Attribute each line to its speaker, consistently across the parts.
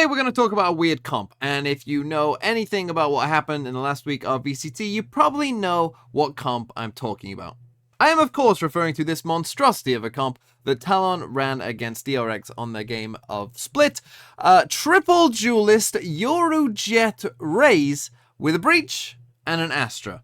Speaker 1: Today we're going to talk about a weird comp, and if you know anything about what happened in the last week of VCT, you probably know what comp I'm talking about. I am of course referring to this monstrosity of a comp that Talon ran against DRX on their game of Split. Triple Duelist Eurojet Raze with a Breach and an Astra.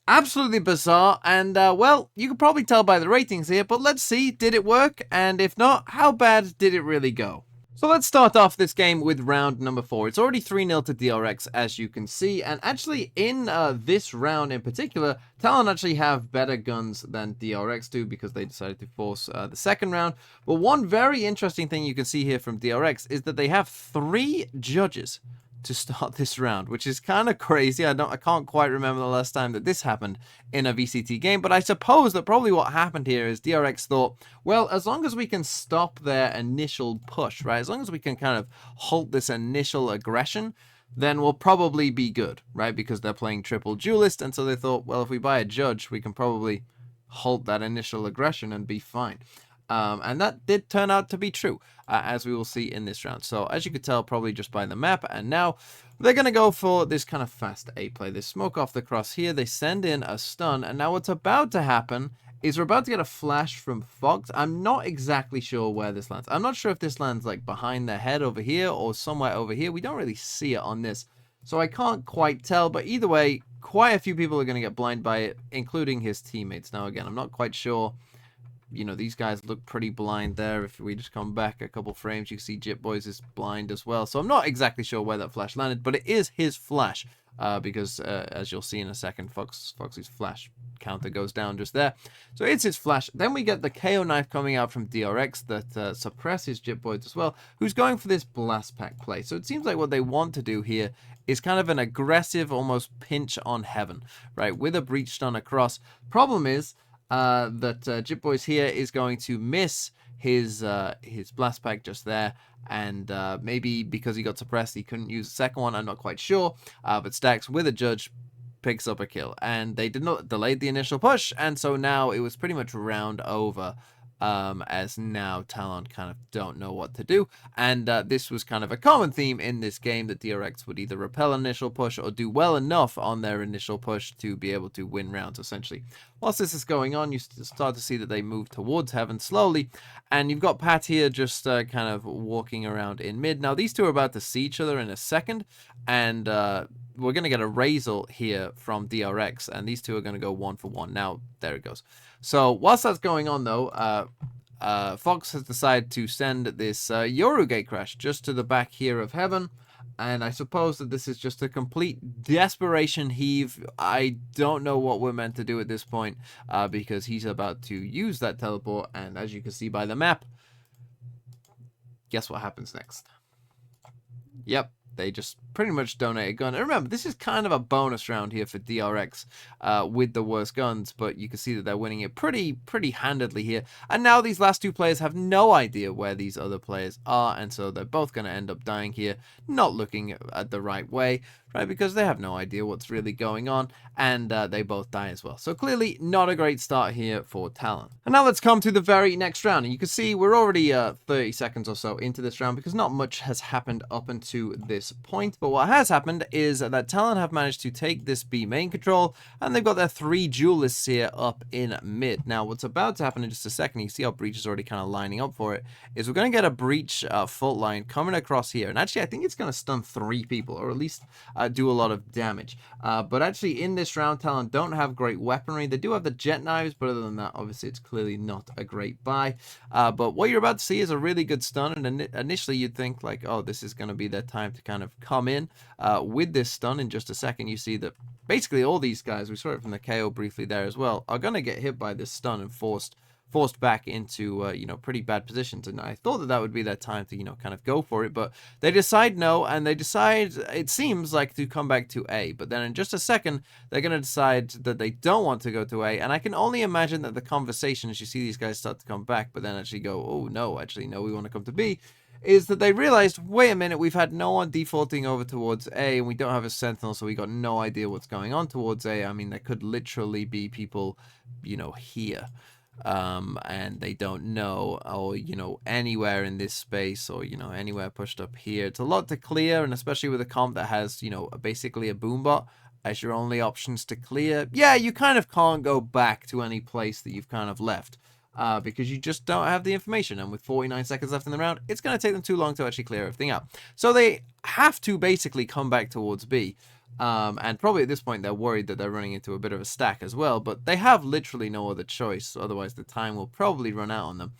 Speaker 1: Absolutely bizarre, and well, you can probably tell by the ratings here, but let's see, did it work? And if not, how bad did it really go? So let's start off this game with round number 4. It's already 3-0 to DRX, as you can see, and actually in this round in particular, Talon actually have better guns than DRX do because they decided to force the second round. But one very interesting thing you can see here from DRX is that they have 3 judges to start this round, which is kind of crazy. I can't quite remember the last time that this happened in a VCT game, but I suppose that probably what happened here is DRX thought, well, as long as we can stop their initial push, right, as long as we can kind of halt this initial aggression, then we'll probably be good, right, because they're playing triple duelist, and so they thought, well, if we buy a judge, we can probably halt that initial aggression and be fine. And that did turn out to be true, as we will see in this round. So, as you could tell, probably just by the map. And now, they're going to go for this kind of fast A play. They smoke off the cross here. They send in a stun. And now what's about to happen is we're about to get a flash from Fox. I'm not exactly sure where this lands. I'm not sure if this lands, like, behind their head over here or somewhere over here. We don't really see it on this. So, I can't quite tell. But either way, quite a few people are going to get blind by it, including his teammates. Now, again, I'm not quite sure. You know, these guys look pretty blind there. If we just come back a couple frames, you can see JitBoys is blind as well. So I'm not exactly sure where that flash landed, but it is his flash. Because, as you'll see in a second, Foxy's flash counter goes down just there. So it's his flash. Then we get the KO knife coming out from DRX that suppresses JitBoys as well, who's going for this blast pack play. So it seems like what they want to do here is kind of an aggressive, almost pinch on Heaven, right, with a breach stun across. Problem is, that JitBoys here is going to miss his blast pack just there, and maybe because he got suppressed he couldn't use the second one, I'm not quite sure, but Stacks with a judge picks up a kill, and they did not delayed the initial push, and so now it was pretty much round over. As now Talon kind of don't know what to do, and this was kind of a common theme in this game, that DRX would either repel initial push or do well enough on their initial push to be able to win rounds, essentially. Whilst this is going on, you start to see that they move towards Heaven slowly, and you've got Pat here just kind of walking around in mid. Now these two are about to see each other in a second, and we're going to get a Razel here from DRX, and these two are going to go 1-for-1. Now, there it goes. So, whilst that's going on, though, Fox has decided to send this Yoru gate crash just to the back here of Heaven, and I suppose that this is just a complete desperation heave. I don't know what we're meant to do at this point, because he's about to use that teleport, and as you can see by the map, guess what happens next? Yep. They just pretty much donate a gun. And remember, this is kind of a bonus round here for DRX with the worst guns, but you can see that they're winning it pretty handedly here. And now these last two players have no idea where these other players are, and so they're both going to end up dying here, not looking at the right way, right, because they have no idea what's really going on, and they both die as well. So clearly not a great start here for Talon. And now let's come to the very next round, and you can see we're already 30 seconds or so into this round, because not much has happened up until this point. But what has happened is that Talon have managed to take this B main control, and they've got their 3 duelists here up in mid. Now what's about to happen in just a second, you see how Breach is already kind of lining up for it, is we're going to get a Breach fault line coming across here, and actually I think it's going to stun 3 people, or at least do a lot of damage. But actually in this round, Talon don't have great weaponry. They do have the jet knives, but other than that, obviously it's clearly not a great buy. But what you're about to see is a really good stun, and initially you'd think like, oh, this is going to be their time to kind of come in with this stun. In just a second, you see that basically all these guys, we saw it from the KO briefly there as well, are going to get hit by this stun and forced back into, you know, pretty bad positions. And I thought that would be their time to, you know, kind of go for it. But they decide no, and they decide, it seems like, to come back to A. But then in just a second, they're going to decide that they don't want to go to A. And I can only imagine that the conversation, as you see these guys start to come back, but then actually go, oh, no, actually, no, we want to come to B, is that they realized, wait a minute, we've had no one defaulting over towards A, and we don't have a sentinel, so we got no idea what's going on towards A. I mean, there could literally be people, you know, here. and they don't know, or anywhere in this space, or anywhere pushed up here. It's a lot to clear, and especially with a comp that has basically a boombot as your only options to clear. Yeah, you kind of can't go back to any place that you've kind of left. Because you just don't have the information, and with 49 seconds left in the round, it's going to take them too long to actually clear everything out. So they have to basically come back towards B. And probably at this point they're worried that they're running into a bit of a stack as well, but they have literally no other choice, otherwise the time will probably run out on them.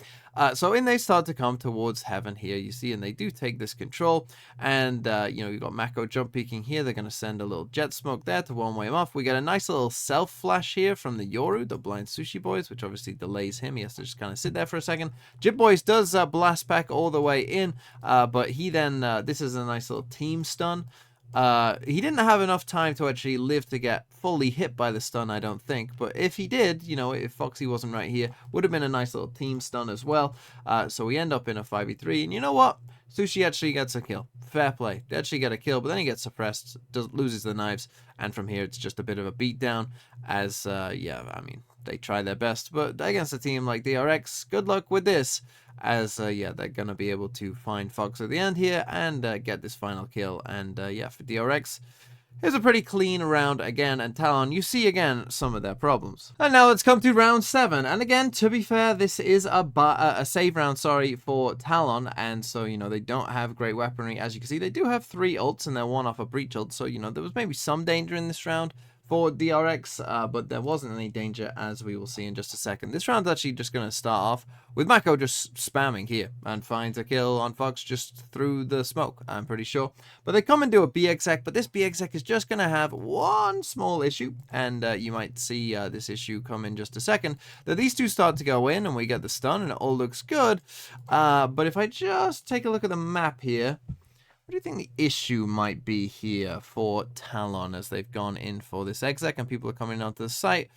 Speaker 1: So in they start to come towards heaven here, you see, and they do take this control, and you've got Mako jump peeking here. They're going to send a little jet smoke there to one-way him off. We get a nice little self flash here from the Yoru, the blind Sushi Boys, which obviously delays him. He has to just kind of sit there for a second. Jib Boys does blast back all the way in, but he then, this is a nice little team stun. He didn't have enough time to actually live to get fully hit by the stun, I don't think. But if he did, if Foxy wasn't right here, would have been a nice little team stun as well. So we end up in a 5v3. And you know what? Sushi actually gets a kill. Fair play. They actually get a kill, but then he gets suppressed, loses the knives. And from here, it's just a bit of a beatdown as, they try their best. But against a team like DRX, good luck with this. As, they're going to be able to find Fox at the end here and get this final kill. And, for DRX, here's a pretty clean round again. And Talon, you see again some of their problems. And now let's come to round 7. And again, to be fair, this is a save round, for Talon. And so, they don't have great weaponry. As you can see, they do have 3 ults and they're 1 off a breach ult. So, there was maybe some danger in this round for DRX, but there wasn't any danger, as we will see in just a second. This round's actually just going to start off with Mako just spamming here and finds a kill on Fox just through the smoke, I'm pretty sure. But they come and do a B exec, but this B exec is just going to have one small issue, and you might see this issue come in just a second, that these two start to go in and we get the stun and it all looks good. But if I just take a look at the map here, what do you think the issue might be here for Talon as they've gone in for this exec and people are coming onto the site?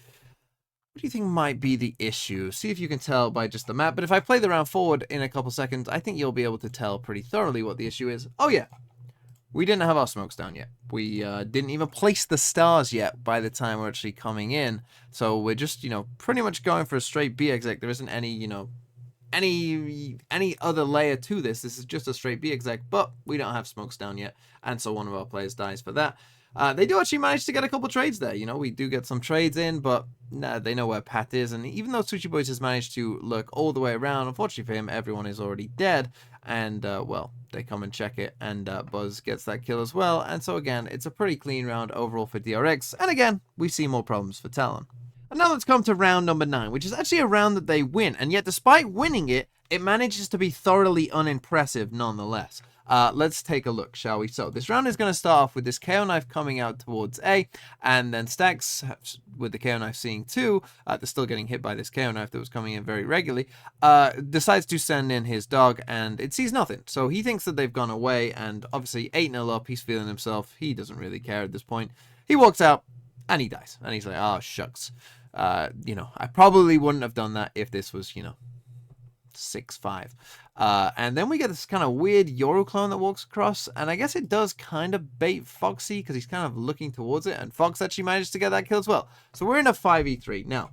Speaker 1: What do you think might be the issue? See if you can tell by just the map. But if I play the round forward in a couple seconds, I think you'll be able to tell pretty thoroughly what the issue is. Oh yeah, we didn't have our smokes down yet. We didn't even place the stars yet by the time we're actually coming in. So we're just, pretty much going for a straight B exec. There isn't any, any other layer to this. This is just a straight B exec, but we don't have smokes down yet, and so one of our players dies for that. They do actually manage to get a couple trades there. We do get some trades in, but they know where Pat is, and even though Sushi Boys has managed to lurk all the way around, unfortunately for him, everyone is already dead, and well, they come and check it, and Buzz gets that kill as well. And so again, it's a pretty clean round overall for DRX, and again, we see more problems for Talon. And now let's come to round number 9, which is actually a round that they win, and yet despite winning it, it manages to be thoroughly unimpressive nonetheless. Let's take a look, shall we? So this round is going to start off with this KO knife coming out towards A, and then Stacks, with the KO knife seeing 2, they're still getting hit by this KO knife that was coming in very regularly, decides to send in his dog, and it sees nothing. So he thinks that they've gone away, and obviously 8-0 up, he's feeling himself. He doesn't really care at this point. He walks out, and he dies. And he's like, oh, shucks. I probably wouldn't have done that if this was, 6-5. And then we get this kind of weird Yoru clone that walks across, and I guess it does kind of bait Foxy because he's kind of looking towards it, and Fox actually managed to get that kill as well. So we're in a 5v3. Now,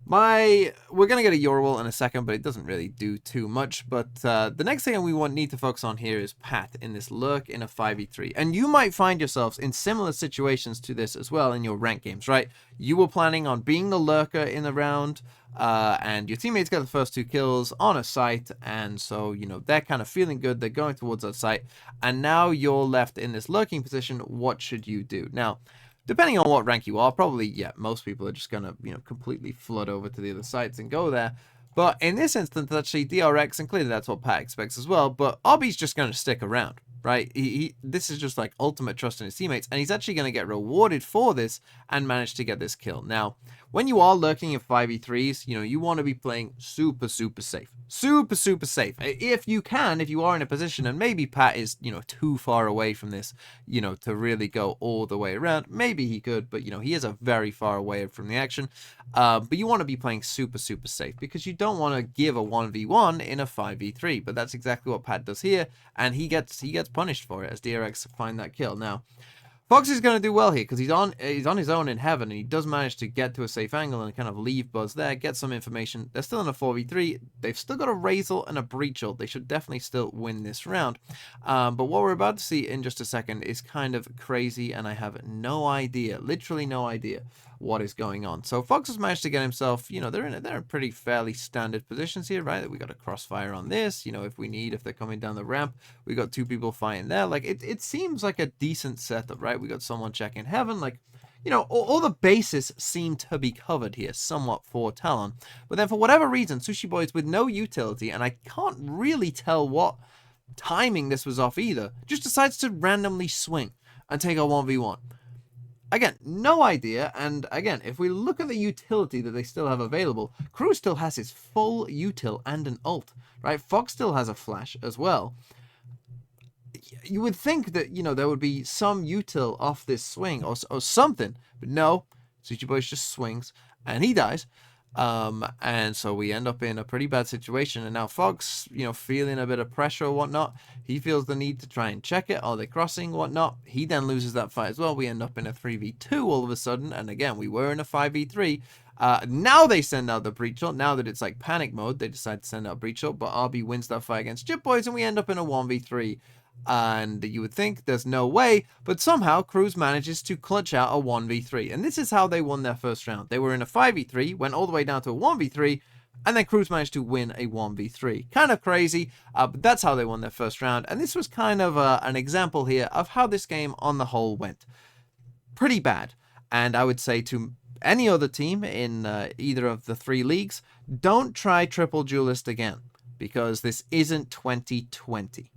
Speaker 1: we're going to get a Yoru ult in a second, but it doesn't really do too much. But the next thing we need to focus on here is Pat in this lurk in a 5v3. And you might find yourselves in similar situations to this as well in your rank games, right? You were planning on being the lurker in the round, and your teammates get the first 2 kills on a site, and so, they're kind of feeling good, they're going towards that site, and now you're left in this lurking position. What should you do? Now, depending on what rank you are, probably, yeah, most people are just gonna, completely flood over to the other sites and go there. But in this instance, actually, DRX, and clearly that's what Pat expects as well, but Obby's just gonna stick around, right? This is just like ultimate trust in his teammates, and he's actually gonna get rewarded for this and manage to get this kill. Now, when you are lurking in 5v3s, you want to be playing super, super safe. Super, super safe. If you can, if you are in a position, and maybe Pat is, too far away from this, to really go all the way around. Maybe he could, but, he is a very far away from the action. But you want to be playing super, super safe because you don't want to give a 1v1 in a 5v3. But that's exactly what Pat does here, and he gets punished for it as DRX find that kill. Now, Fox is going to do well here because he's on his own in heaven, and he does manage to get to a safe angle and kind of leave Buzz there, get some information. They're still in a 4v3. They've still got a Razor and a Breachel. They should definitely still win this round. But what we're about to see in just a second is kind of crazy, and I have no idea, literally no idea what is going on. So Fox has managed to get himself, you know, they're in pretty fairly standard positions here, right? We got a crossfire on this, you know, if they're coming down the ramp, we got two people fighting there. Like, it seems like a decent setup, right? We got someone checking heaven, like, you know, all the bases seem to be covered here somewhat for Talon. But then for whatever reason, Sushi Boys with no utility, and I can't really tell what timing this was off either, just decides to randomly swing and take a 1v1. Again, no idea, and again, if we look at the utility that they still have available, Crew still has his full util and an ult, right? Fox still has a flash as well. You would think that, you know, there would be some util off this swing or something, but no, Sushi Boys just swings, and he dies. And so we end up in a pretty bad situation, and now Fox, you know, feeling a bit of pressure or whatnot, he feels the need to try and check it. Are they crossing, whatnot? He then loses that fight as well. We end up in a 3v2 all of a sudden, and again, we were in a 5v3. Now they send out the Breachel. Now that it's like panic mode, they decide to send out Breachel, but RB wins that fight against Chip Boys, and we end up in a 1v3. And you would think there's no way, but somehow Cruz manages to clutch out a 1v3. And this is how they won their first round. They were in a 5v3, went all the way down to a 1v3, and then Cruz managed to win a 1v3. Kind of crazy, but that's how they won their first round. And this was kind of an example here of how this game on the whole went. Pretty bad. And I would say to any other team in either of the three leagues, don't try triple duelist again, because this isn't 2020.